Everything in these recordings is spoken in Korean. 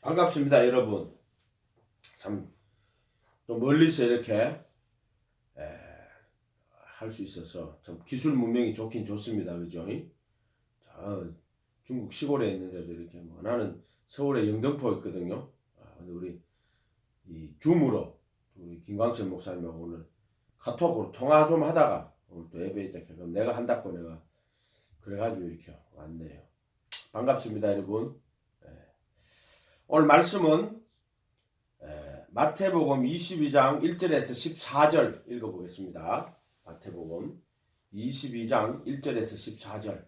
반갑습니다, 여러분. 참, 또 멀리서 이렇게 할 수 있어서 참 기술 문명이 좋긴 좋습니다. 그죠? 중국 시골에 있는데도 이렇게 나는 서울에 영등포에 있거든요. 근데 우리 이 줌으로 우리 김광철 목사님하고 오늘 카톡으로 통화 좀 하다가 오늘 또 예배 있다 해서 내가 한다고 내가 그래가지고 이렇게 왔네요. 반갑습니다, 여러분. 오늘 말씀은 마태복음 22장 1절에서 14절 읽어보겠습니다. 마태복음 22장 1절에서 14절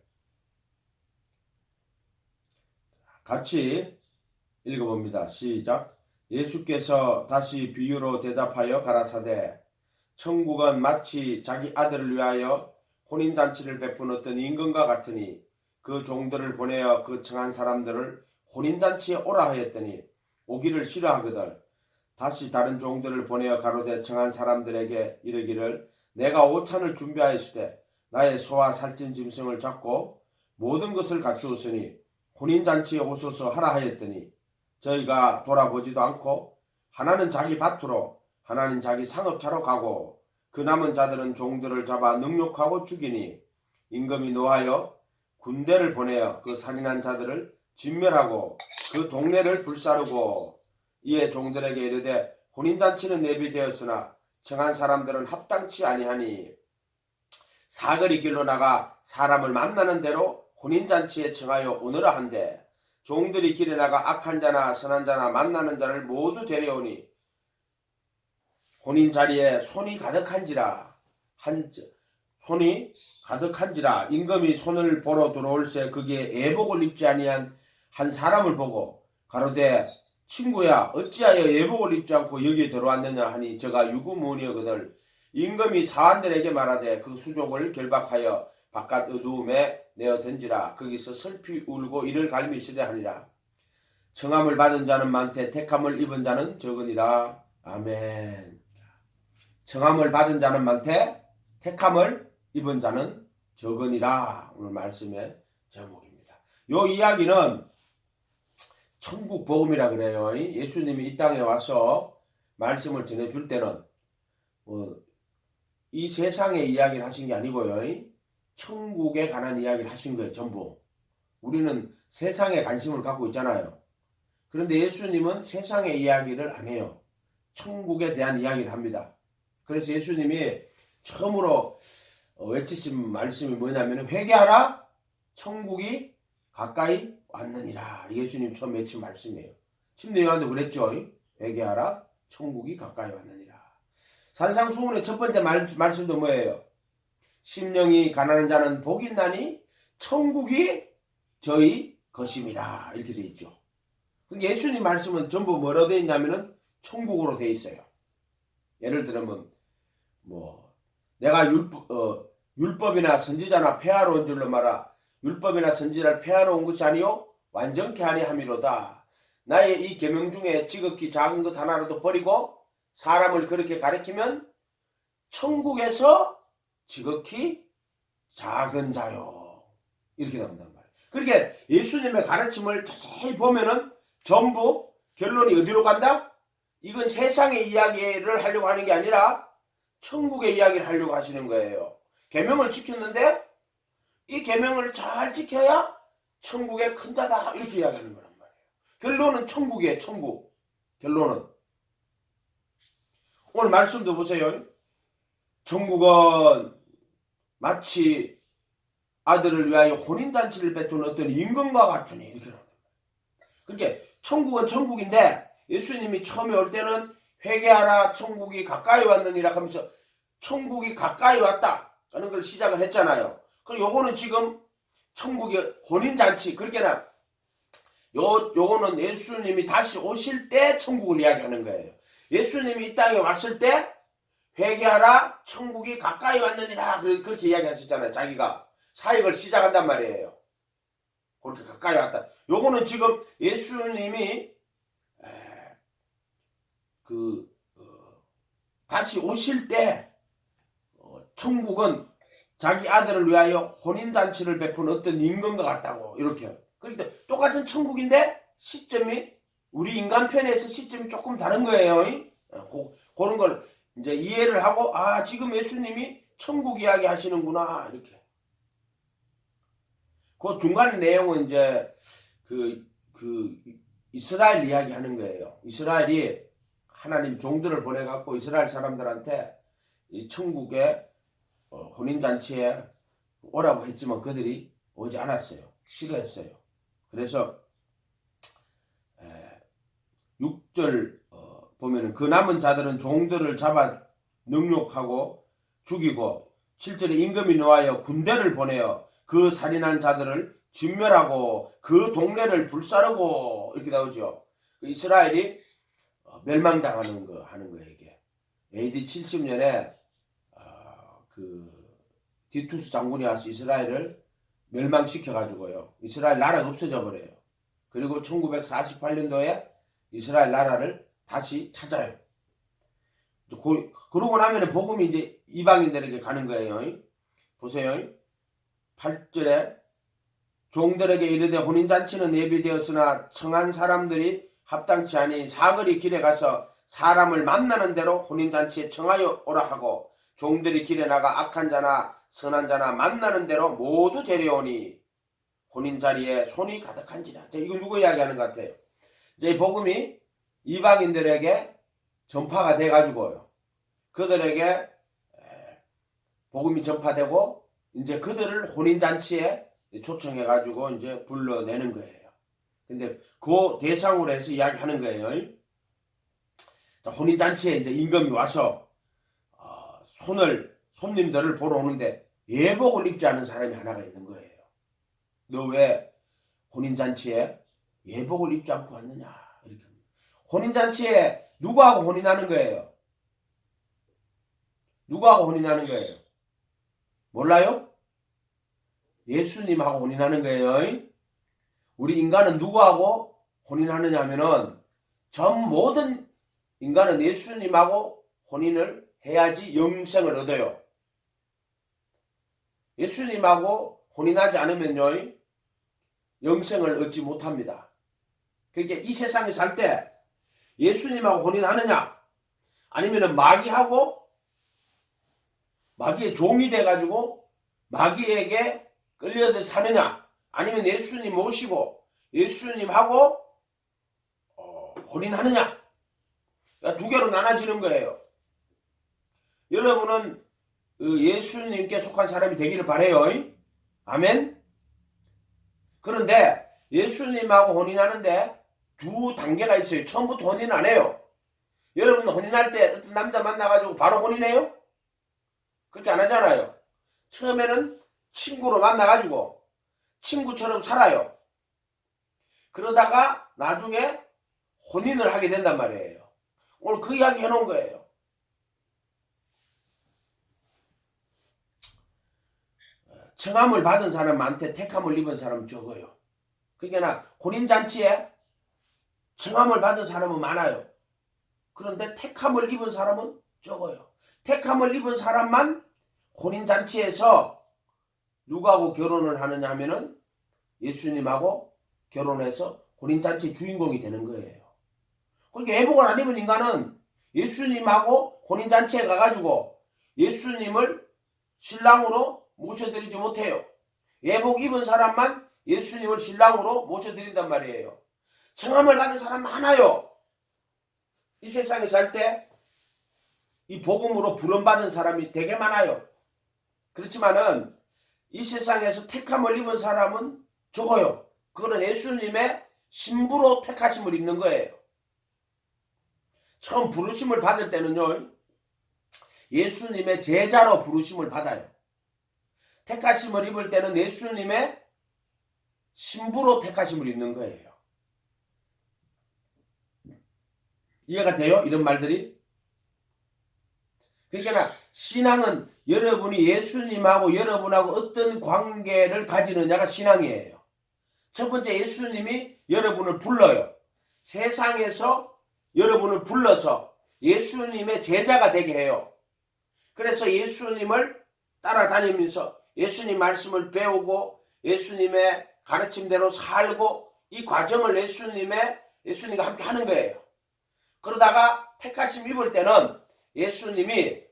같이 읽어봅니다. 시작. 예수께서 다시 비유로 대답하여 가라사대 천국은 마치 자기 아들을 위하여 혼인잔치를 베푼 어떤 임금과 같으니 그 종들을 보내어 그 청한 사람들을 혼인잔치에 오라 하였더니 오기를 싫어하거든 다시 다른 종들을 보내어 가로되 청한 사람들에게 이르기를 내가 오찬을 준비하였으되 나의 소와 살찐 짐승을 잡고 모든 것을 갖추었으니 혼인잔치에 오소서 하라 하였더니 저희가 돌아보지도 않고 하나는 자기 밭으로 하나는 자기 상업차로 가고 그 남은 자들은 종들을 잡아 능욕하고 죽이니 임금이 노하여 군대를 보내어 그 살인한 자들을 진멸하고 그 동네를 불사르고 이에 종들에게 이르되 혼인잔치는 예비되었으나 청한 사람들은 합당치 아니하니 사거리 길로 나가 사람을 만나는 대로 혼인잔치에 청하여 오너라 한데 종들이 길에 나가 악한 자나 선한 자나 만나는 자를 모두 데려오니 혼인자리에 손이 가득한지라 임금이 손을 보러 들어올새 거기에 예복을 입지 아니한 한 사람을 보고 가로되 친구야 어찌하여 예복을 입지 않고 여기에 들어왔느냐 하니 저가 유구무원이거늘 임금이 사환들에게 말하되 그 수족을 결박하여 바깥 어두움에 내어 던지라 거기서 슬피 울고 이를 갈미시되 하니라. 청함을 받은 자는 많되 택함을 입은 자는 적으니라. 아멘. 청함을 받은 자는 많되 택함을 입은 자는 적으니라. 오늘 말씀의 제목입니다. 이 이야기는 천국 복음이라 그래요. 예수님이 이 땅에 와서 말씀을 전해줄 때는 이 세상의 이야기를 하신 게 아니고요. 천국에 관한 이야기를 하신 거예요. 전부. 우리는 세상에 관심을 갖고 있잖아요. 그런데 예수님은 세상의 이야기를 안 해요. 천국에 대한 이야기를 합니다. 그래서 예수님이 처음으로 외치신 말씀이 뭐냐면 회개하라 천국이 가까이 왔느니라. 예수님 처음 외친 말씀이에요. 침례요한도 그랬죠. 회개하라 천국이 가까이 왔느니라. 산상수훈의 첫 번째 말씀도 뭐예요? 심령이 가난한 자는 복이 있나니 천국이 저희 것임이라. 이렇게 돼 있죠. 그러니까 예수님 말씀은 전부 뭐로 돼 있냐면은 천국으로 돼 있어요. 예를 들면 내가 율법이나 선지자나 폐하러 온 줄로 말아 율법이나 선지자를 폐하러 온 것이 아니요 완전케 하려 함이로다. 나의 이 계명 중에 지극히 작은 것 하나라도 버리고 사람을 그렇게 가르치면 천국에서 지극히 작은 자요. 이렇게 나온단 말이에요. 그러니까 예수님의 가르침을 자세히 보면은 전부 결론이 어디로 간다? 이건 세상의 이야기를 하려고 하는 게 아니라 천국의 이야기를 하려고 하시는 거예요. 계명을 지켰는데 이 계명을 잘 지켜야 천국의 큰 자다. 이렇게 이야기하는 거란 말이에요. 결론은 천국이에요. 천국. 결론은. 오늘 말씀도 보세요. 천국은 마치 아들을 위하여 혼인잔치를 베푼 어떤 임금과 같으니 이렇게 나옵니다. 그러니까 천국은 천국인데 예수님이 처음에 올 때는 회개하라 천국이 가까이 왔느니라 하면서 천국이 가까이 왔다 하는 걸 시작을 했잖아요. 그럼 요거는 지금 천국의 혼인잔치 그렇게나 요거는 예수님이 다시 오실 때 천국을 이야기하는 거예요. 예수님이 이 땅에 왔을 때 회개하라 천국이 가까이 왔느니라 그렇게 이야기하셨잖아요. 자기가 사역을 시작한단 말이에요. 그렇게 가까이 왔다. 요거는 지금 예수님이 다시 오실 때 천국은 자기 아들을 위하여 혼인잔치를 베푼 어떤 임금과 같다고 이렇게. 그러니까 똑같은 천국인데 시점이 우리 인간 편에서 시점이 조금 다른 거예요. 그런 걸 이제 이해를 하고, 아, 지금 예수님이 천국 이야기 하시는구나, 이렇게. 그 중간 내용은 이제 그 이스라엘 이야기 하는 거예요. 이스라엘이 하나님 종들을 보내갖고 이스라엘 사람들한테 이 천국에 혼인잔치에 오라고 했지만 그들이 오지 않았어요. 싫어했어요. 그래서 6절 보면은 그 남은 자들은 종들을 잡아 능욕하고 죽이고 7절에 임금이 노하여 군대를 보내어 그 살인한 자들을 진멸하고 그 동네를 불사르고 이렇게 나오죠. 이스라엘이 멸망당하는 거 하는 거예요. 이게 AD 70년에 그 디투스 장군이 와서 이스라엘을 멸망시켜 가지고요. 이스라엘 나라가 없어져 버려요. 그리고 1948년도에 이스라엘 나라를 다시 찾아요. 그러고 나면 복음이 이제 이방인들에게 가는 거예요. 보세요. 8절에 종들에게 이르되 혼인잔치는 예비되었으나 청한 사람들이 합당치 아니 사거리 길에 가서 사람을 만나는 대로 혼인잔치에 청하여 오라 하고 종들이 길에 나가 악한 자나 선한 자나 만나는 대로 모두 데려오니 혼인자리에 손이 가득한지라. 이거 누구 이야기하는 것 같아요? 이제 이 복음이 이방인들에게 전파가 돼가지고요. 그들에게 복음이 전파되고 이제 그들을 혼인잔치에 초청해가지고 이제 불러내는 거예요. 근데 그 대상으로 해서 이야기하는 거예요. 혼인잔치에 이제 임금이 와서 손님들을 보러 오는데 예복을 입지 않은 사람이 하나가 있는 거예요. 너 왜 혼인잔치에 예복을 입지 않고 왔느냐? 이렇게. 혼인잔치에 누구하고 혼인하는 거예요? 누구하고 혼인하는 거예요? 몰라요? 예수님하고 혼인하는 거예요. 우리 인간은 누구하고 혼인하느냐 하면은 전 모든 인간은 예수님하고 혼인을 해야지 영생을 얻어요. 예수님하고 혼인하지 않으면요 영생을 얻지 못합니다. 그러니까 이 세상에 살 때 예수님하고 혼인하느냐 아니면은 마귀의 종이 돼가지고 마귀에게 끌려들 사느냐 아니면 예수님 모시고 예수님하고 혼인하느냐 두 개로 나눠지는 거예요. 여러분은 예수님께 속한 사람이 되기를 바라요. 아멘. 그런데 예수님하고 혼인하는데 두 단계가 있어요. 처음부터 혼인 안 해요. 여러분 혼인할 때 어떤 남자 만나가지고 바로 혼인해요? 그렇게 안 하잖아요. 처음에는 친구로 만나가지고 친구처럼 살아요. 그러다가 나중에 혼인을 하게 된단 말이에요. 오늘 그 이야기 해놓은 거예요. 청함을 받은 사람한테 택함을 입은 사람은 적어요. 그러니까 혼인잔치에 청함을 받은 사람은 많아요. 그런데 택함을 입은 사람은 적어요. 택함을 입은 사람만 혼인잔치에서 누구하고 결혼을 하느냐 하면은 예수님하고 결혼해서 혼인잔치 주인공이 되는 거예요. 그러니까 예복을 안 입은 인간은 예수님하고 혼인잔치에 가가지고 예수님을 신랑으로 모셔드리지 못해요. 예복 입은 사람만 예수님을 신랑으로 모셔드린단 말이에요. 청함을 받은 사람 많아요. 이 세상에 살 때 이 복음으로 부름받은 사람이 되게 많아요. 그렇지만은 이 세상에서 택함을 입은 사람은 적어요. 그거는 예수님의 신부로 택하심을 입는 거예요. 처음 부르심을 받을 때는요 예수님의 제자로 부르심을 받아요. 택하심을 입을 때는 예수님의 신부로 택하심을 입는 거예요. 이해가 돼요? 이런 말들이? 그러니까 신앙은 여러분이 예수님하고 여러분하고 어떤 관계를 가지느냐가 신앙이에요. 첫 번째 예수님이 여러분을 불러요. 세상에서 여러분을 불러서 예수님의 제자가 되게 해요. 그래서 예수님을 따라다니면서 예수님 말씀을 배우고 예수님의 가르침대로 살고 이 과정을 예수님의 예수님과 함께 하는 거예요. 그러다가 택하심 입을 때는 예수님이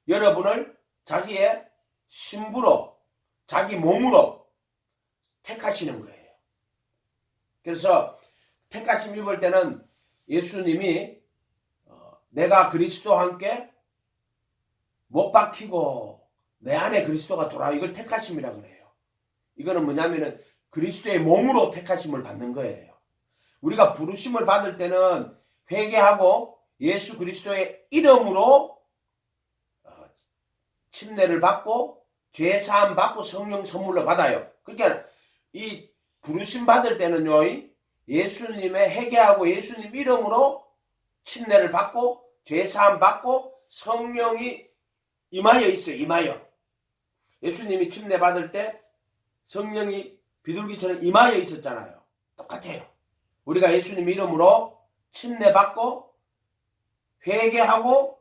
여러분을 자기의 신부로, 자기 몸으로 택하시는 거예요. 그래서 택하심 입을 때는 예수님이 내가 그리스도와 함께 못 박히고 내 안에 그리스도가 돌아와, 이걸 택하심이라 그래요. 이거는 뭐냐면은 그리스도의 몸으로 택하심을 받는 거예요. 우리가 부르심을 받을 때는 회개하고 예수 그리스도의 이름으로 침례를 받고 죄 사함 받고 성령 선물로 받아요. 그러니까 이 부르심 받을 때는요, 예수님의 회개하고 예수님 이름으로 침례를 받고 죄 사함 받고 성령이 임하여 있어요. 임하여. 예수님이 침례 받을 때 성령이 비둘기처럼 임하여 있었잖아요. 똑같아요. 우리가 예수님 이름으로 침례 받고 회개하고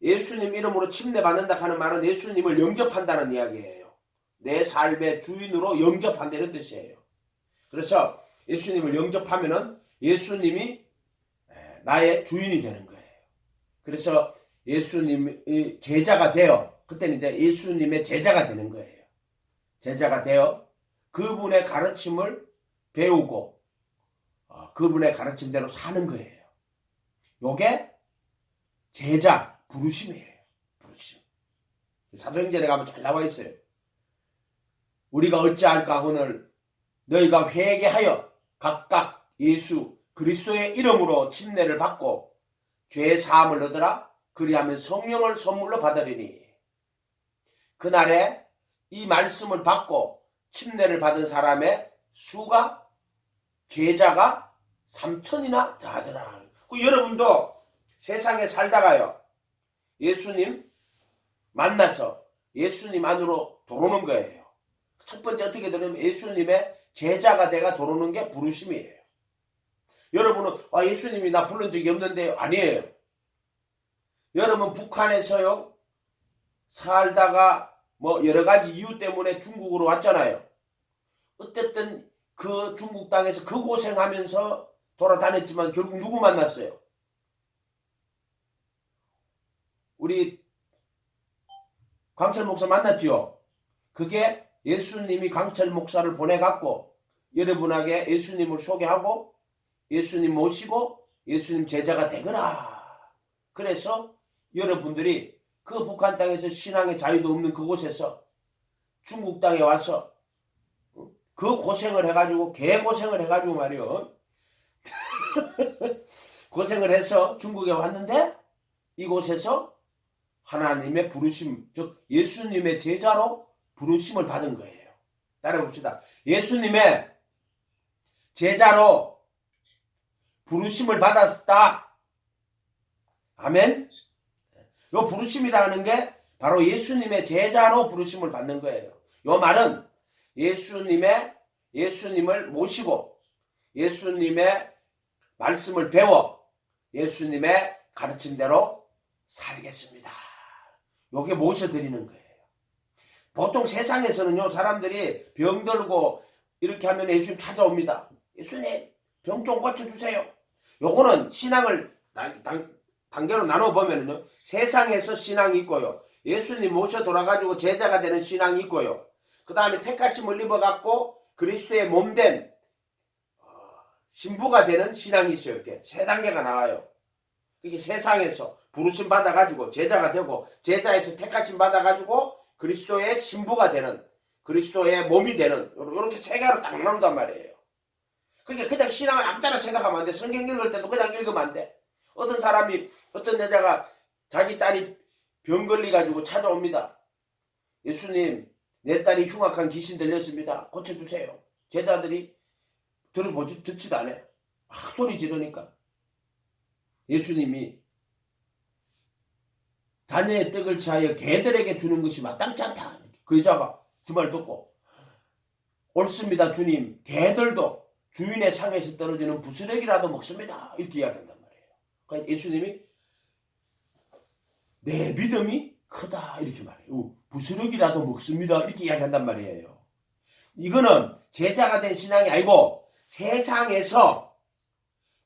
예수님 이름으로 침례 받는다 하는 말은 예수님을 영접한다는 이야기예요. 내 삶의 주인으로 영접한다는 뜻이에요. 그래서 예수님을 영접하면은 예수님이 나의 주인이 되는 거예요. 그래서 예수님이 제자가 되어, 그때는 이제 예수님의 제자가 되는 거예요. 제자가 되어 그분의 가르침을 배우고 그분의 가르침대로 사는 거예요. 요게 제자 부르심이에요. 부르심. 사도행전에 가면 잘 나와 있어요. 우리가 어찌할까 오늘 너희가 회개하여 각각 예수 그리스도의 이름으로 침례를 받고 죄 사함을 얻으라. 그리하면 성령을 선물로 받으리니. 그날에 이 말씀을 받고 침례를 받은 사람의 수가, 제자가 3,000이나 되더라. 여러분도 세상에 살다가요, 예수님 만나서 예수님 안으로 들어오는 거예요. 첫 번째 어떻게 되냐면 예수님의 제자가 돼가 들어오는 게 부르심이에요. 여러분은 예수님이 나 부른 적이 없는데요. 아니에요. 여러분 북한에서요 살다가 뭐 여러 가지 이유 때문에 중국으로 왔잖아요. 어쨌든 그 중국 땅에서 그 고생하면서 돌아다녔지만 결국 누구 만났어요? 우리 광철 목사 만났죠. 그게 예수님이 광철 목사를 보내갖고 여러분에게 예수님을 소개하고 예수님 모시고 예수님 제자가 되거라. 그래서 여러분들이 그 북한 땅에서 신앙의 자유도 없는 그곳에서 중국 땅에 와서 그 고생을 해가지고 개고생을 해가지고 말이요 고생을 해서 중국에 왔는데 이곳에서 하나님의 부르심, 즉 예수님의 제자로 부르심을 받은 거예요. 따라봅시다. 예수님의 제자로 부르심을 받았다. 아멘. 요 부르심이라는 게 바로 예수님의 제자로 부르심을 받는 거예요. 요 말은 예수님을 모시고 예수님의 말씀을 배워 예수님의 가르침대로 살겠습니다. 요게 모셔드리는 거예요. 보통 세상에서는요, 사람들이 병들고 이렇게 하면 예수님 찾아옵니다. 예수님, 병 좀 고쳐주세요. 요거는 신앙을 단계로 나눠보면요, 세상에서 신앙이 있고요, 예수님 모셔 돌아가지고 제자가 되는 신앙이 있고요, 그 다음에 택하심을 입어갖고 그리스도의 몸된 신부가 되는 신앙이 있어요. 이렇게 세 단계가 나와요. 그게 세상에서 부르심 받아가지고 제자가 되고, 제자에서 택하심 받아가지고 그리스도의 신부가 되는, 그리스도의 몸이 되는, 이렇게 세 개로 딱 나눈단 말이에요. 그러니까 그냥 신앙을 아무 때나 생각하면 안 돼. 성경 읽을 때도 그냥 읽으면 안 돼. 어떤 여자가 자기 딸이 병 걸려가지고 찾아옵니다. 예수님, 내 딸이 흉악한 귀신 들렸습니다. 고쳐주세요. 제자들이 듣지도 않아요. 소리 지르니까 예수님이 자녀의 떡을 취하여 개들에게 주는 것이 마땅치 않다. 그 여자가 그 말 듣고, 옳습니다 주님, 개들도 주인의 상에서 떨어지는 부스러기라도 먹습니다. 이렇게 이야기한단 말이에요. 그러니까 예수님이 내 믿음이 크다 이렇게 말해요. 부스러기라도 먹습니다 이렇게 이야기한단 말이에요. 이거는 제자가 된 신앙이 아니고 세상에서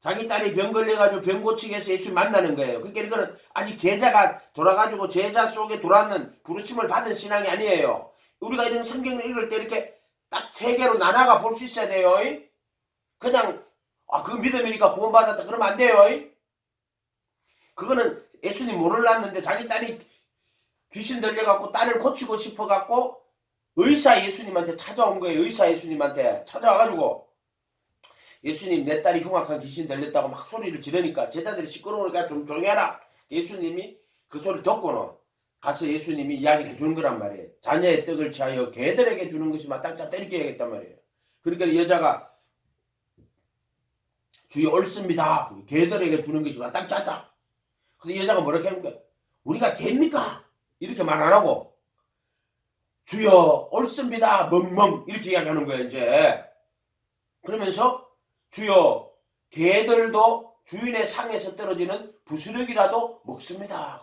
자기 딸이 병 걸려가지고 병 고치기 위해서 예수 만나는 거예요. 그러니까 이거는 아직 제자가 돌아가지고 제자 속에 돌아왔는 부르심을 받은 신앙이 아니에요. 우리가 이런 성경을 읽을 때 이렇게 딱 세 개로 나눠가 볼 수 있어야 돼요. 그냥 그 믿음이니까 구원받았다 그러면 안 돼요. 그거는 예수님 모르놨는데 자기 딸이 귀신 들려갖고 딸을 고치고 싶어갖고 의사 예수님한테 찾아온 거예요. 의사 예수님한테 찾아와가지고 예수님 내 딸이 흉악한 귀신 들렸다고 막 소리를 지르니까 제자들이 시끄러우니까 좀 조용히 하라. 예수님이 그 소리를 듣고는 가서 예수님이 이야기를 해주는 거란 말이에요. 자녀의 떡을 취하여 개들에게 주는 것이 마땅치 때리게 해야겠단 말이에요. 그러니까 여자가 주여 옳습니다. 개들에게 주는 것이 마땅치 않다. 근데 여자가 뭐라고 합니까? 우리가 개입니까? 이렇게 말 안 하고 주여 옳습니다. 멍멍 이렇게 이야기하는 거예요. 이제 그러면서 주여 개들도 주인의 상에서 떨어지는 부스러기라도 먹습니다.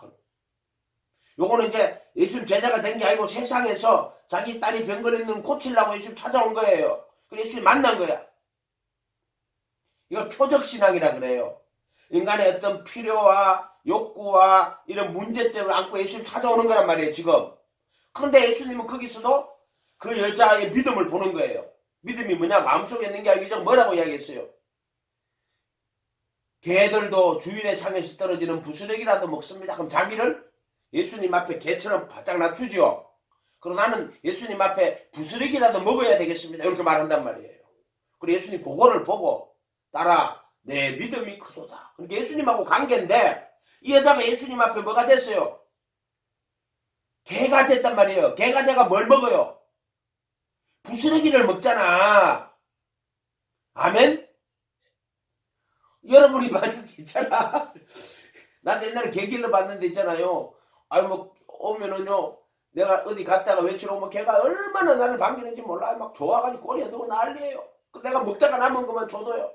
요거는 이제 예수님 제자가 된 게 아니고 세상에서 자기 딸이 병 걸리는 고치려고 예수님 찾아온 거예요. 그래서 예수님 만난 거야. 이걸 표적신앙이라 그래요. 인간의 어떤 필요와 욕구와 이런 문제점을 안고 예수님 찾아오는 거란 말이에요. 지금. 그런데 예수님은 거기서도 그 여자의 믿음을 보는 거예요. 믿음이 뭐냐? 마음속에 있는 게 아니고 뭐라고 이야기했어요? 개들도 주인의 상에서 떨어지는 부스러기라도 먹습니다. 그럼 자기를 예수님 앞에 개처럼 바짝 낮추죠. 그럼 나는 예수님 앞에 부스러기라도 먹어야 되겠습니다. 이렇게 말한단 말이에요. 그리고 예수님 그거를 보고 따라 내 믿음이 크도다. 그러니까 예수님하고 관계인데 이 여자가 예수님 앞에 뭐가 됐어요? 개가 됐단 말이에요. 개가 내가 뭘 먹어요? 부스러기를 먹잖아. 아멘? 여러분이 만약에 있잖아. 난 옛날에 개 길러 봤는데 있잖아요. 오면은요. 내가 어디 갔다가 외출 오면 개가 얼마나 나를 반기는지 몰라요. 막 좋아가지고 꼬리에 넣고 난리예요. 내가 먹다가 남은 것만 줘도요.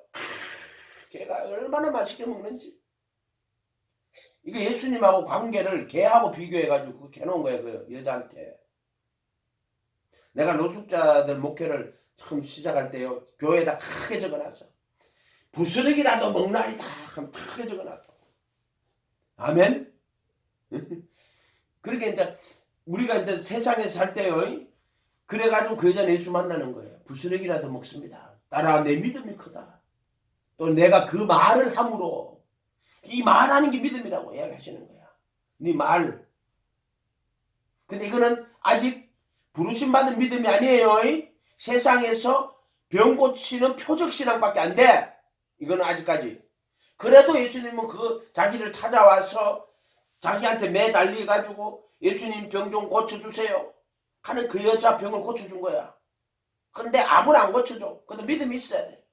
개가 얼마나 맛있게 먹는지. 이거 예수님하고 관계를 개하고 비교해가지고 해놓은 거예요. 그 여자한테. 내가 노숙자들 목회를 처음 시작할 때요. 교회에다 크게 적어놨어. 부스러기라도 먹나이다. 그럼 크게 적어놨어. 아멘? 그러니까 이제 우리가 이제 세상에서 살 때요. 그래가지고 그 여자는 예수 만나는 거예요. 부스러기라도 먹습니다. 따라 내 믿음이 크다. 또 내가 그 말을 함으로 이 말하는 게 믿음이라고 이야기하시는 거야. 네 말. 근데 이거는 아직 부르심 받은 믿음이 아니에요. 세상에서 병 고치는 표적신앙밖에 안 돼. 이거는 아직까지. 그래도 예수님은 그 자기를 찾아와서 자기한테 매달려가지고 예수님 병 좀 고쳐주세요 하는 그 여자 병을 고쳐준 거야. 근데 아무나 안 고쳐줘. 근데 믿음이 있어야 돼.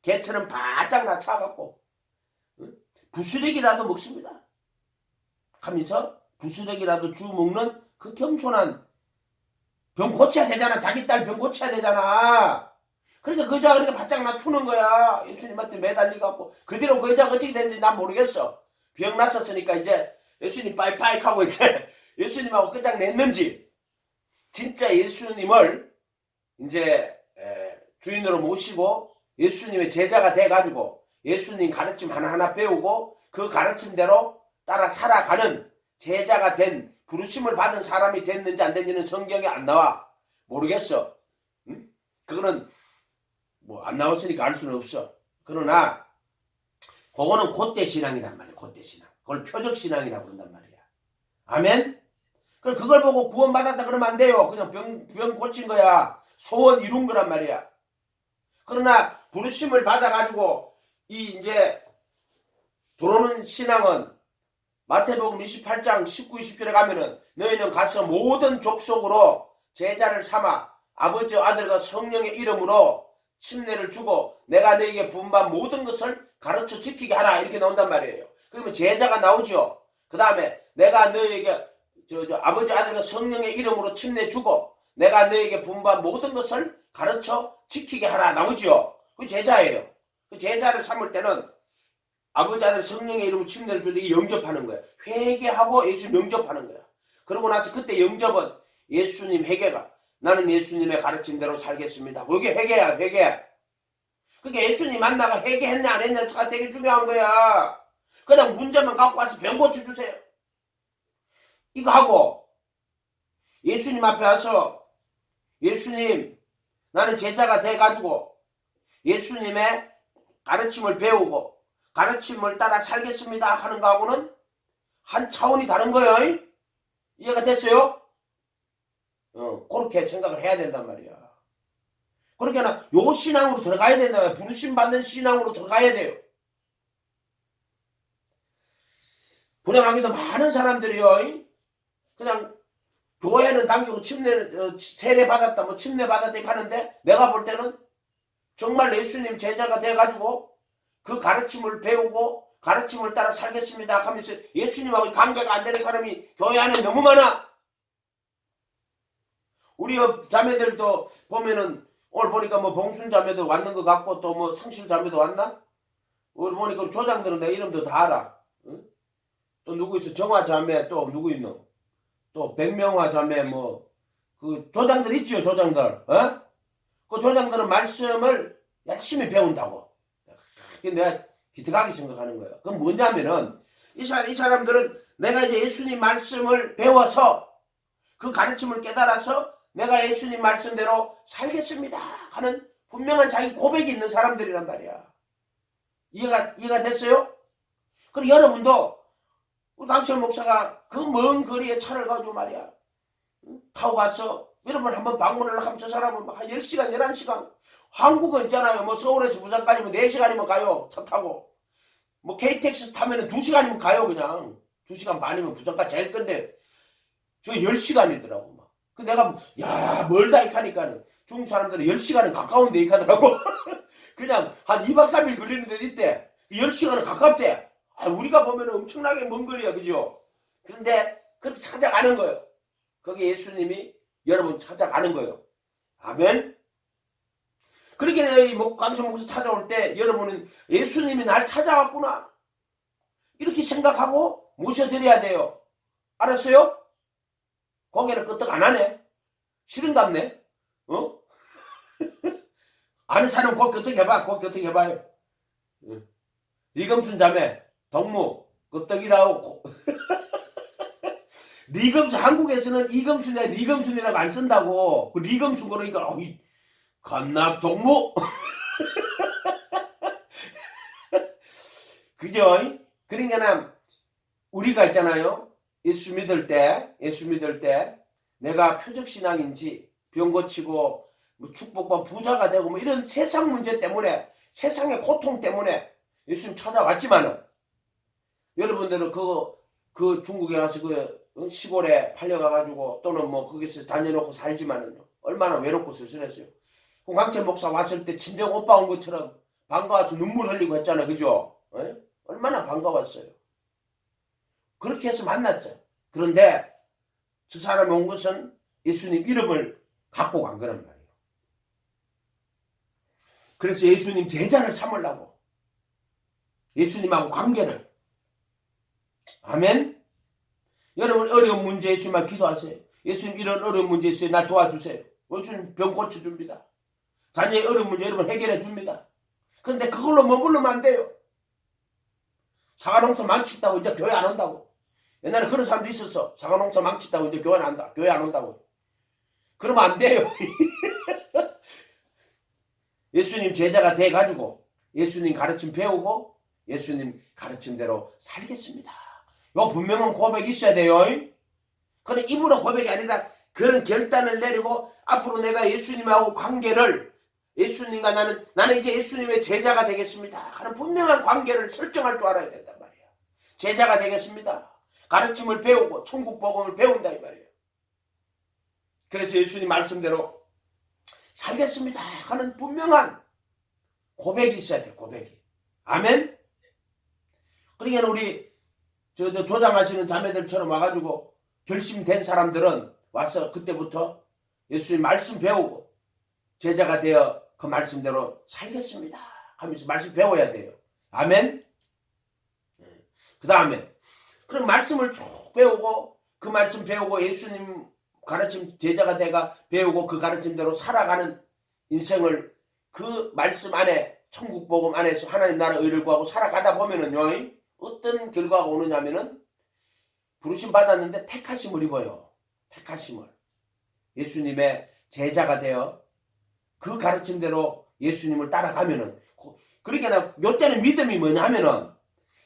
개처럼 바짝 낮춰갖고 부스러기라도 먹습니다 하면서 부스러기라도 주 먹는 그 겸손한 병 고쳐야 되잖아. 자기 딸 병 고쳐야 되잖아. 그러니까 그 여자가 그렇게 바짝 낮추는 거야. 예수님한테 매달려갖고. 그대로 그 여자가 어떻게 됐는지 난 모르겠어. 병 났었으니까 이제 예수님 빠이빠이 하고 이제 예수님하고 끝장냈는지 진짜 예수님을 이제 주인으로 모시고 예수님의 제자가 돼가지고 예수님 가르침 하나하나 배우고 그 가르침대로 따라 살아가는 제자가 된 부르심을 받은 사람이 됐는지 안 됐는지는 성경에 안 나와. 모르겠어. 응? 그거는 뭐 안 나왔으니까 알 수는 없어. 그러나 그거는 콧대 신앙이란 말이야. 콧대 신앙. 그걸 표적 신앙이라고 그런단 말이야. 아멘? 그럼 그걸 보고 구원받았다 그러면 안 돼요. 그냥 병 고친 거야. 소원 이룬 거란 말이야. 그러나 부르심을 받아가지고 이제 들어오는 신앙은 마태복음 28장 19, 20절에 가면은 너희는 가서 모든 족속으로 제자를 삼아 아버지와 아들과 성령의 이름으로 침례를 주고 내가 너희에게 분반 모든 것을 가르쳐 지키게 하라 이렇게 나온단 말이에요. 그러면 제자가 나오죠. 그 다음에 내가 너희에게 아버지 아들과 성령의 이름으로 침례 주고 내가 너희에게 분반 모든 것을 가르쳐 지키게 하라 나오죠. 그 제자예요. 그 제자를 삼을 때는 아버지 아들 성령의 이름으로 침례를 줄 때 영접하는 거야. 회개하고 예수 영접하는 거야. 그러고 나서 그때 영접은 예수님 회개가 나는 예수님의 가르침대로 살겠습니다. 이게 회개야. 회개. 그게 예수님 만나가 회개했냐 안 했냐가 되게 중요한 거야. 그냥 문제만 갖고 와서 병 고쳐주세요. 이거 하고 예수님 앞에 와서 예수님 나는 제자가 돼가지고 예수님의 가르침을 배우고 가르침을 따라 살겠습니다 하는 거하고는 한 차원이 다른 거예요. 이해가 됐어요? 그렇게 생각을 해야 된단 말이야. 그러니까 요 신앙으로 들어가야 된단 말이야. 부르심 받는 신앙으로 들어가야 돼요. 불행하게도 많은 사람들이요, 그냥 교회는 당기고 세례 받았다 뭐 침례 받았다 이렇게 하는데 내가 볼 때는 정말 예수님 제자가 돼가지고 그 가르침을 배우고 가르침을 따라 살겠습니다 하면서 예수님하고 관계가 안 되는 사람이 교회 안에 너무 많아. 우리 자매들도 보면은 오늘 보니까 뭐 봉순 자매도 왔는 것 같고 또 뭐 성실 자매도 왔나? 오늘 보니까 우리 조장들은 내 이름도 다 알아. 응? 또 누구 있어? 정화 자매 또 누구 있노? 또 백명화 자매 뭐 그 조장들 있지요, 조장들. 그 조장들은 말씀을 열심히 배운다고. 그게 내가 기특하게 생각하는 거예요. 그건 뭐냐면은 이 사람들은 내가 이제 예수님 말씀을 배워서 그 가르침을 깨달아서 내가 예수님 말씀대로 살겠습니다 하는 분명한 자기 고백이 있는 사람들이란 말이야. 이해가 됐어요? 그리고 여러분도 우리 강철 목사가 그 먼 거리에 차를 가지고 말이야 타고 가서 여러분 한번 방문을 하면 저 사람은 한 10시간 11시간 한국은 있잖아요. 뭐 서울에서 부산까지 뭐 4시간이면 가요. 차 타고. 뭐 KTX 타면 2시간이면 가요. 그냥 2시간 반이면 부산까지 제일 건데 저 10시간이더라고. 막. 그 내가 야 멀다 이렇게 하니까는 중국 사람들은 10시간은 가까운데 이렇게 하더라고. 그냥 한 2박 3일 걸리는 데 있대. 10시간은 가깝대. 우리가 보면 엄청나게 먼 거리야. 그죠? 그런데 그렇게 찾아가는 거예요. 거기 예수님이 여러분 찾아가는 거예요. 아멘. 그렇게 강성 목사 찾아올 때 여러분은 예수님이 날 찾아왔구나 이렇게 생각하고 모셔드려야 돼요. 알았어요? 고개를 끄떡 안 하네. 싫은갑네. 아는 사람 곧 끄떡 해봐. 곧 끄떡 해봐요. 리금순 자매 덕무 끄떡이라고. 리금순 한국에서는 이금순이나 리금순이라고 안 쓴다고. 그 리금순 그러니까 간납 동무. 그죠? 그러니까 우리가 있잖아요. 예수 믿을 때 내가 표적신앙인지 병 고치고 뭐 축복받고 부자가 되고 뭐 이런 세상 문제 때문에 세상의 고통 때문에 예수님 찾아왔지만은 여러분들은 그 중국에 가서 그 시골에 팔려가가지고 또는 뭐 거기서 다녀놓고 살지만은요 얼마나 외롭고 쓸쓸했어요. 강철 목사 왔을 때 친정 오빠 온 것처럼 반가워서 눈물 흘리고 했잖아요. 그죠? 얼마나 반가웠어요. 그렇게 해서 만났죠. 그런데 저 사람이 온 것은 예수님 이름을 갖고 간 거란 말이에요. 그래서 예수님 제자를 삼으려고 예수님하고 관계를. 아멘. 여러분 어려운 문제 예수님만 기도하세요. 예수님 이런 어려운 문제 있어요. 나 도와주세요. 예수님 병 고쳐줍니다. 자녀의 어려운 문제 여러분 해결해 줍니다. 그런데 그걸로 머무르면 안 돼요. 사과농사 망치다고 이제 교회 안 온다고. 옛날에 그런 사람도 있었어. 사과농사 망치다고 이제 교회 안 온다. 교회 안 온다고. 그러면 안 돼요. 예수님 제자가 돼가지고 예수님 가르침 배우고 예수님 가르침대로 살겠습니다. 요 분명한 고백이 있어야 돼요. 그런데 입으로 고백이 아니라 그런 결단을 내리고 앞으로 내가 예수님하고 관계를 예수님과 나는 이제 예수님의 제자가 되겠습니다 하는 분명한 관계를 설정할 줄 알아야 된단 말이야. 제자가 되겠습니다. 가르침을 배우고 천국 복음을 배운다 이 말이에요. 그래서 예수님 말씀대로 살겠습니다 하는 분명한 고백이 있어야 돼. 고백이. 아멘. 그러니까 우리 조장하시는 자매들처럼 와가지고 결심된 사람들은 와서 그때부터 예수님 말씀 배우고 제자가 되어 그 말씀대로 살겠습니다 하면서 말씀 배워야 돼요. 아멘. 그 다음에 그럼 말씀을 쭉 배우고 그 말씀 배우고 예수님 가르침 제자가 돼가 배우고 그 가르침대로 살아가는 인생을 그 말씀 안에 천국 복음 안에서 하나님 나라 의를 구하고 살아가다 보면은요, 어떤 결과가 오느냐면은 부르심 받았는데 택하심을 입어요. 택하심을. 예수님의 제자가 되어 그 가르침대로 예수님을 따라가면은, 그러니까 요때는 믿음이 뭐냐면은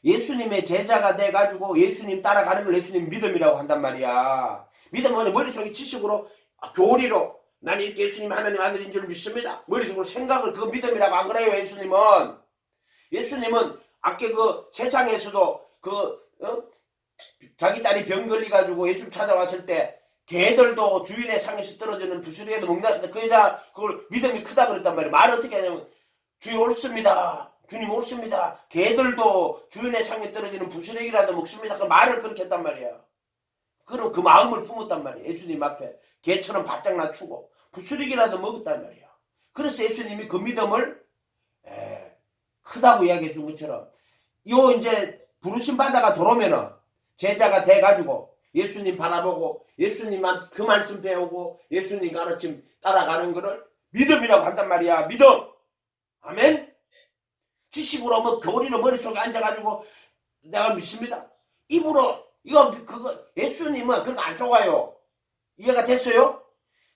예수님의 제자가 돼가지고 예수님 따라가는 걸 예수님 믿음이라고 한단 말이야. 믿음은 머릿속에 지식으로, 교리로 난 이렇게 예수님 하나님 아들인 줄 믿습니다. 머릿속으로 생각을, 그거 믿음이라고 안 그래요. 예수님은 아까 그 세상에서도 자기 딸이 병 걸려가지고 예수님 찾아왔을 때 개들도 주인의 상에서 떨어지는 부스러기에도 먹는다. 그 여자 그걸 믿음이 크다 그랬단 말이에요. 말을 어떻게 하냐면 주여 옳습니다. 주님 옳습니다. 개들도 주인의 상에 떨어지는 부스러기라도 먹습니다. 그 말을 그렇게 했단 말이야. 그럼 그 마음을 품었단 말이야. 예수님 앞에 개처럼 바짝 낮추고 부스러기라도 먹었단 말이야. 그래서 예수님이 그 믿음을 크다고 이야기해 준 것처럼 요 이제 부르심 받아가 들어오면은 제자가 돼가지고 예수님 바라보고 예수님만 그 말씀 배우고 예수님 가르침 따라가는 거를 믿음이라고 한단 말이야. 믿음. 아멘. 지식으로 뭐 교리로 머릿속에 앉아가지고 내가 믿습니다. 입으로 그거 예수님은 그런 거 안 속아요. 이해가 됐어요?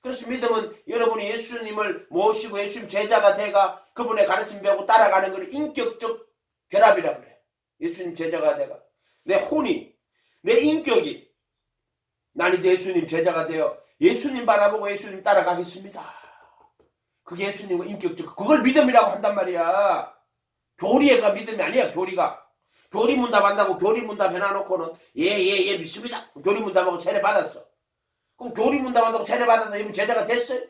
그래서 믿음은 여러분이 예수님을 모시고 예수님 제자가 돼가 그분의 가르침 배우고 따라가는 걸 인격적 결합이라고 그래. 예수님 제자가 돼가 내 혼이, 내 인격이 난 이제 예수님 제자가 되어 예수님 바라보고 예수님 따라가겠습니다. 그게 예수님과 인격적, 그걸 믿음이라고 한단 말이야. 교리가 믿음이 아니야. 교리 문답 한다고 교리 문답 해놔놓고는 예 믿습니다. 교리 문답하고 세례 받았어. 그럼 교리 문답 한다고 세례 받아서 여러분 제자가 됐어요?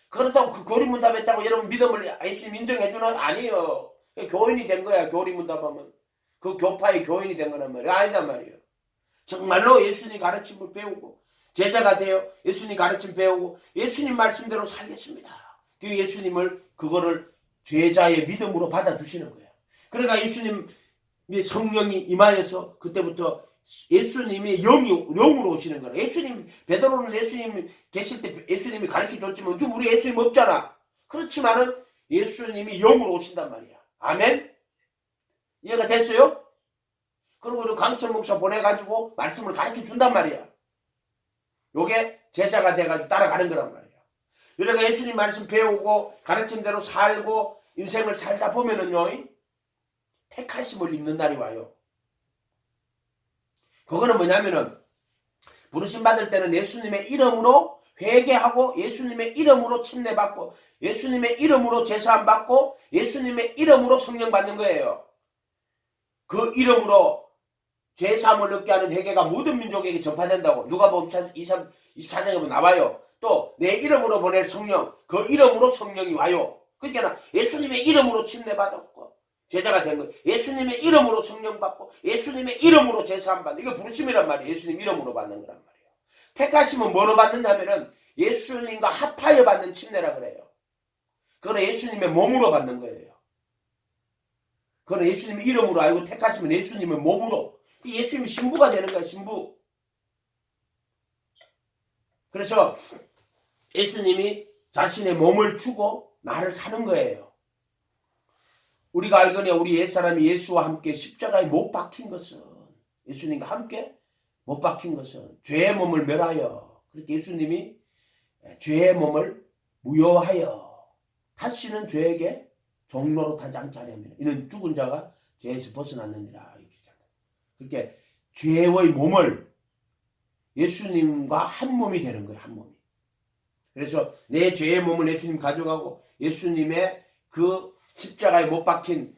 그렇다고 그 교리 문답 했다고 여러분 믿음을 예수님 인정해주는? 아니에요. 교인이 된 거야. 교리 문답하면 그 교파의 교인이 된 거란 말이야. 아니단 말이에요. 정말로 예수님 가르침을 배우고 제자가 되어 예수님 가르침 배우고 예수님 말씀대로 살겠습니다. 그 예수님을 그거를 제자의 믿음으로 받아주시는 거예요. 그러니까 예수님 성령이 임하여서 그때부터 예수님이 영으로 오시는 거예요. 예수님, 베드로는 예수님 계실 때 예수님이 가르쳐 줬지만 지금 우리 예수님 없잖아. 그렇지만은 예수님이 영으로 오신단 말이야. 아멘? 이해가 됐어요? 그리고 우리 강철 목사 보내가지고 말씀을 가르쳐 준단 말이야. 요게 제자가 돼가지고 따라가는 거란 말이야. 그러니까 예수님 말씀 배우고 가르침대로 살고 인생을 살다 보면은요, 택하심을 입는 날이 와요. 그거는 뭐냐면은 부르심 받을 때는 예수님의 이름으로 회개하고 예수님의 이름으로 침례받고 예수님의 이름으로 제사함 받고 예수님의 이름으로 성령 받는 거예요. 그 이름으로 제사함을 얻게 하는 회개가 모든 민족에게 전파된다고 누가복음 24장에 보면 나와요. 또 내 이름으로 보낼 성령, 그 이름으로 성령이 와요. 그러니까 예수님의 이름으로 침례받았고 제자가 된 거예요. 예수님의 이름으로 성령 받고 예수님의 이름으로 제사함 받는, 이거 부르심이란 말이에요. 예수님 이름으로 받는 거란 말이에요. 택하심은 뭐로 받느냐면은 예수님과 합하여 받는 침례라 그래요. 그건 예수님의 몸으로 받는 거예요. 그건 예수님의 이름으로 알고 택하시면 예수님의 몸으로, 예수님이 신부가 되는 거야. 신부. 그래서 예수님이 자신의 몸을 주고 나를 사는 거예요. 우리가 알거니와 우리 옛사람이 예수와 함께 십자가에 못 박힌 것은, 예수님과 함께 못 박힌 것은 죄의 몸을 멸하여, 그렇게 예수님이 죄의 몸을 무효하여 다시는 죄에게 종로로 타지 않게 하려면 이는 죽은 자가 죄에서 벗어났느니라. 그렇게 죄의 몸을 예수님과 한 몸이 되는 거예요. 한 몸이. 그래서 내 죄의 몸을 예수님 가져가고 예수님의 그 십자가에 못 박힌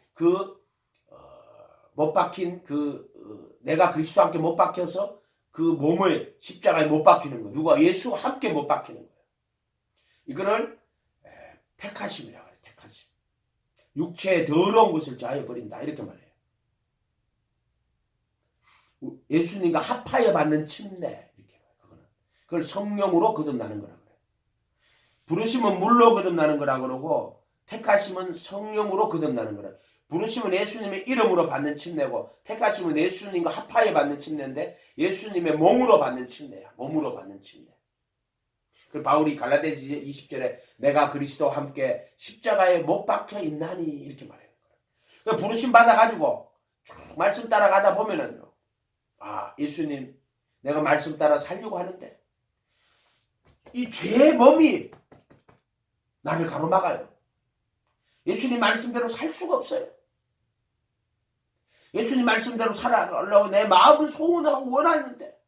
내가 그리스도와 함께 못 박혀서 그 몸을 십자가에 못 박히는 거예요. 누가? 예수와 함께 못 박히는 거예요. 이거를 택하심이라고 해요. 택하심. 육체의 더러운 것을 자여 버린다. 이렇게 말해요. 예수님과 합하여 받는 침례. 이렇게 말해요. 그걸 성령으로 거듭나는 거라고 그래요. 부르심은 물로 거듭나는 거라고 그러고 택하심은 성령으로 거듭나는 거라. 부르심은 예수님의 이름으로 받는 침례고 택하심은 예수님과 합하여 받는 침례인데 예수님의 몸으로 받는 침례야. 몸으로 받는 침례. 그 바울이 갈라디아서 20절에 내가 그리스도와 함께 십자가에 못 박혀 있나니 이렇게 말해요. 그 부르심 받아가지고 쭉 말씀 따라가다 보면은요, 아 예수님 내가 말씀 따라 살려고 하는데 이 죄의 몸이 나를 가로막아요. 예수님 말씀대로 살 수가 없어요. 예수님 말씀대로 살아가려고 내 마음을 소원하고 원하는데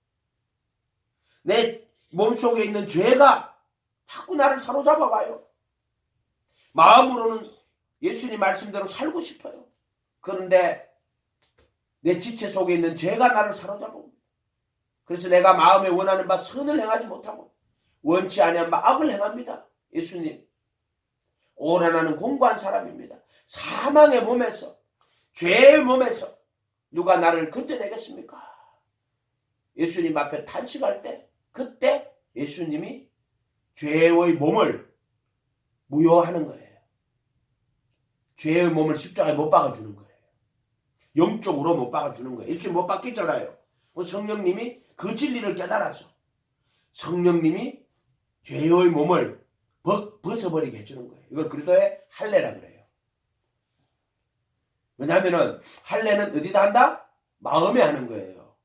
내 몸속에 있는 죄가 자꾸 나를 사로잡아가요. 마음으로는 예수님 말씀대로 살고 싶어요. 그런데 내 지체 속에 있는 죄가 나를 사로잡아옵니다. 그래서 내가 마음에 원하는 바 선을 행하지 못하고 원치 아니한 바 악을 행합니다. 예수님 오라나는 공고한 사람입니다. 사망의 몸에서 죄의 몸에서 누가 나를 건져내겠습니까? 예수님 앞에 탄식할 때 그때 예수님이 죄의 몸을 무효하는 거예요. 죄의 몸을 십자가에 못 박아주는 거예요. 영적으로 못 박아주는 거예요. 예수님 못 박겠잖아요. 성령님이 그 진리를 깨달아서 성령님이 죄의 몸을 벗어버리게 해주는 거예요. 이걸 그리스도의 할례라 그래요. 왜냐하면 할례는 어디다 한다? 마음에 하는 거예요.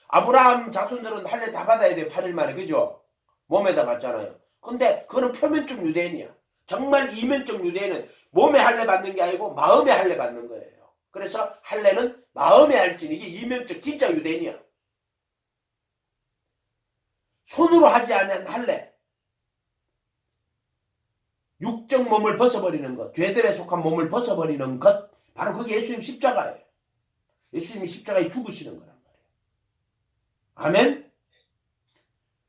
아브라함 자손들은 할례 다 받아야 돼요. 8일 만에. 그죠? 몸에다 받잖아요. 근데 그거는 표면적 유대인이야. 정말 이면적 유대인은 몸에 할례 받는 게 아니고 마음에 할례 받는 거예요. 그래서 할례는 마음에 할지니 이게 이면적 진짜 유대인이야. 손으로 하지 않은 할례. 육적 몸을 벗어버리는 것, 죄들에 속한 몸을 벗어버리는 것, 바로 그게 예수님 십자가예요. 예수님이 십자가에 죽으시는 거란 말이에요. 아멘?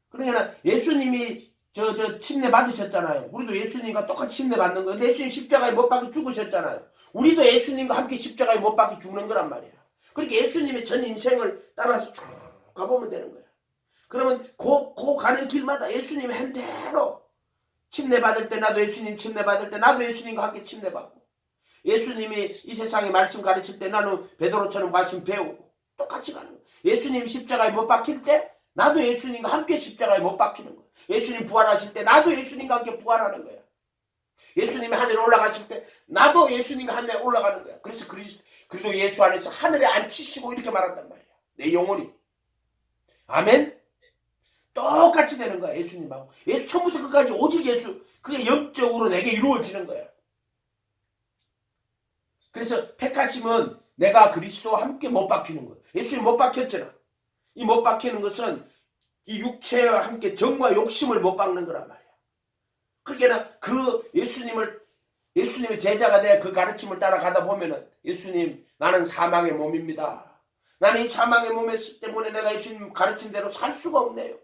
그러니까 예수님이 침례 받으셨잖아요. 우리도 예수님과 똑같이 침례 받는 거예요. 근데 예수님 십자가에 못 박혀 죽으셨잖아요. 우리도 예수님과 함께 십자가에 못 박혀 죽는 거란 말이에요. 그렇게 예수님의 전 인생을 따라서 쭉 가보면 되는 거예요. 그러면 그 가는 길마다 예수님이 한 대로 침례 받을 때 나도 예수님 침례 받을 때 나도 예수님과 함께 침례 받고 예수님이 이 세상에 말씀 가르칠 때 나는 베드로처럼 말씀 배우고 똑같이 가는 거예요. 예수님이 십자가에 못 박힐 때 나도 예수님과 함께 십자가에 못 박히는 거예요. 예수님 부활하실 때 나도 예수님과 함께 부활하는 거예요. 예수님이 하늘에 올라가실 때 나도 예수님과 하늘에 올라가는 거예요. 그래서 그리고 예수 안에서 하늘에 앉히시고 이렇게 말한단 말이에요. 내 영혼이. 아멘? 똑같이 되는 거야. 예수님하고. 처음부터 끝까지 오직 예수. 그게 영적으로 내게 이루어지는 거야. 그래서 택하심은 내가 그리스도와 함께 못 박히는 거예요. 예수님 못 박혔잖아. 이 못 박히는 것은 이 육체와 함께 정과 욕심을 못 박는 거란 말이야. 그러니까 그 예수님의 제자가 돼 그 가르침을 따라가다 보면은 예수님 나는 사망의 몸입니다. 나는 이 사망의 몸 때문에 내가 예수님 가르침대로 살 수가 없네요.